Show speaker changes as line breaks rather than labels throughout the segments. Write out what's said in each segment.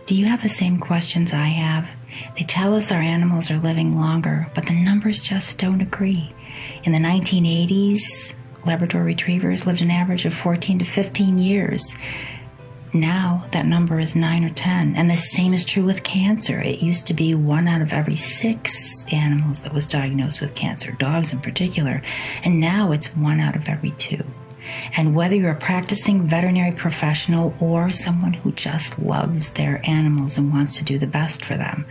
Do you have the same questions I have? They tell us our animals are living longer, but the numbers just don't agree. In the 1980s, Labrador retrievers lived an average of 14 to 15 years. Now that number is 9 or 10, and the same is true with cancer. It used to be 1 out of every 6 animals that was diagnosed with cancer, dogs in particular, and now it's 1 out of every 2. And whether you're a practicing veterinary professional or someone who just loves their animals and wants to do the best for them,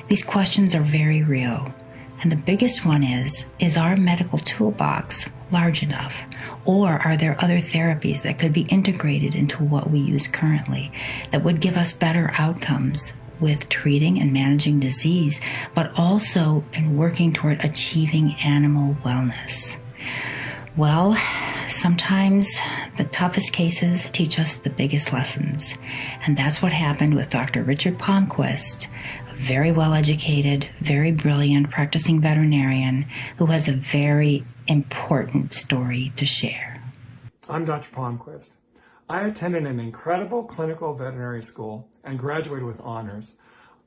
these questions are very real. And the biggest one is our medical toolbox large enough? Or are there other therapies that could be integrated into what we use currently that would give us better outcomes with treating and managing disease, but also in working toward achieving animal wellness? Well, sometimes the toughest cases teach us the biggest lessons. And that's what happened with Dr. Richard Palmquist, a very well-educated, very brilliant practicing veterinarian who has a very important story to share.
I'm Dr. Palmquist. I attended an incredible clinical veterinary school and graduated with honors.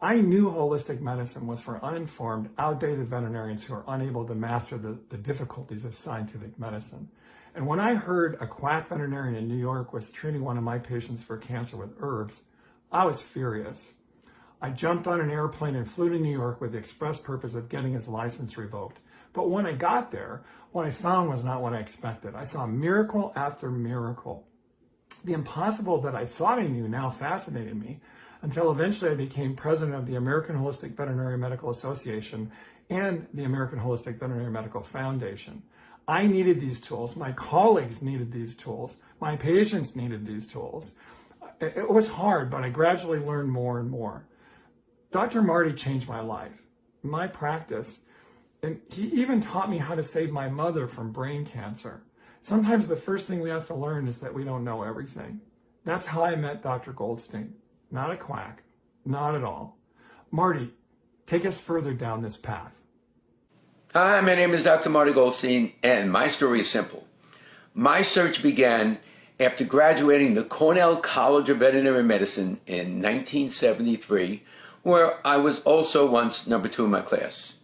I knew holistic medicine was for uninformed, outdated veterinarians who are unable to master the difficulties of scientific medicine. And when I heard a quack veterinarian in New York was treating one of my patients for cancer with herbs, I was furious. I jumped on an airplane and flew to New York with the express purpose of getting his license revoked. But when I got there, what I found was not what I expected. I saw miracle after miracle. The impossible that I thought I knew now fascinated me, until eventually I became president of the American Holistic Veterinary Medical Association and the American Holistic Veterinary Medical Foundation. I needed these tools. My colleagues needed these tools. My patients needed these tools. It was hard, but I gradually learned more and more. Dr. Marty changed my life, my practice, and he even taught me how to save my mother from brain cancer. Sometimes the first thing we have to learn is that we don't know everything. That's how I met Dr. Goldstein. Not a quack, not at all. Marty, take us further down this path.
Hi, my name is Dr. Marty Goldstein, and my story is simple. My search began after graduating the Cornell College of Veterinary Medicine in 1973, where I was also once number 2 in my class.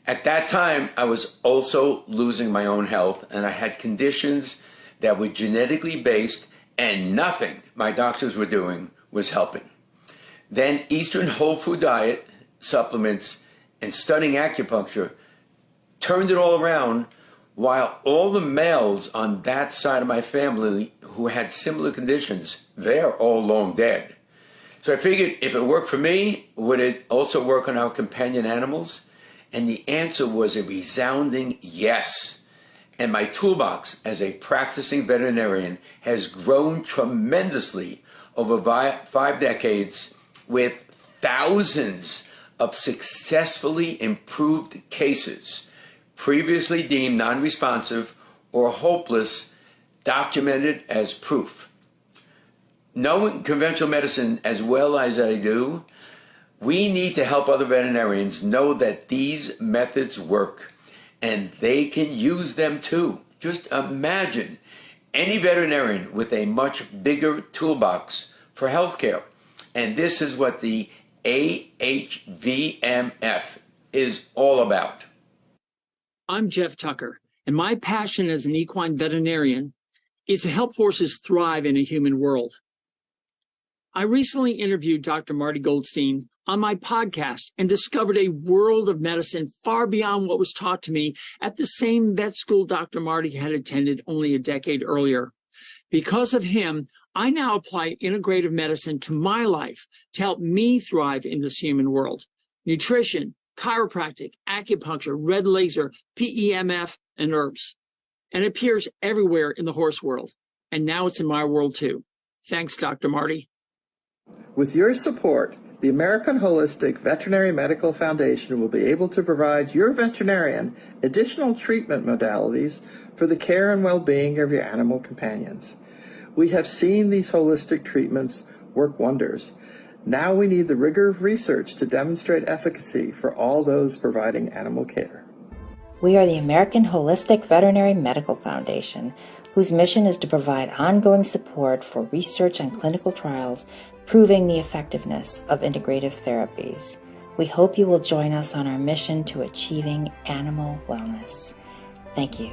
At that time, I was also losing my own health, and I had conditions that were genetically based, and nothing my doctors were doing was helping. Then Eastern whole food diet, supplements, and studying acupuncture turned it all around, while all the males on that side of my family who had similar conditions, they're all long dead. So I figured if it worked for me, would it also work on our companion animals? And the answer was a resounding yes. And my toolbox as a practicing veterinarian has grown tremendously over 5 decades, with thousands of successfully improved cases, previously deemed non-responsive or hopeless, documented as proof. Knowing conventional medicine as well as I do, we need to help other veterinarians know that these methods work and they can use them too. Just imagine any veterinarian with a much bigger toolbox for healthcare. And this is what the AHVMF is all about.
I'm Jeff Tucker, and my passion as an equine veterinarian is to help horses thrive in a human world. I recently interviewed Dr. Marty Goldstein on my podcast and discovered a world of medicine far beyond what was taught to me at the same vet school Dr. Marty had attended only a decade earlier. Because of him, I now apply integrative medicine to my life to help me thrive in this human world. Nutrition, chiropractic, acupuncture, red laser, PEMF, and herbs. And it appears everywhere in the horse world. And now it's in my world too. Thanks, Dr. Marty.
With your support, the American Holistic Veterinary Medical Foundation will be able to provide your veterinarian additional treatment modalities for the care and well-being of your animal companions. We have seen these holistic treatments work wonders. Now we need the rigor of research to demonstrate efficacy for all those providing animal care.
We are the American Holistic Veterinary Medical Foundation, whose mission is to provide ongoing support for research and clinical trials proving the effectiveness of integrative therapies. We hope you will join us on our mission to achieving animal wellness. Thank you.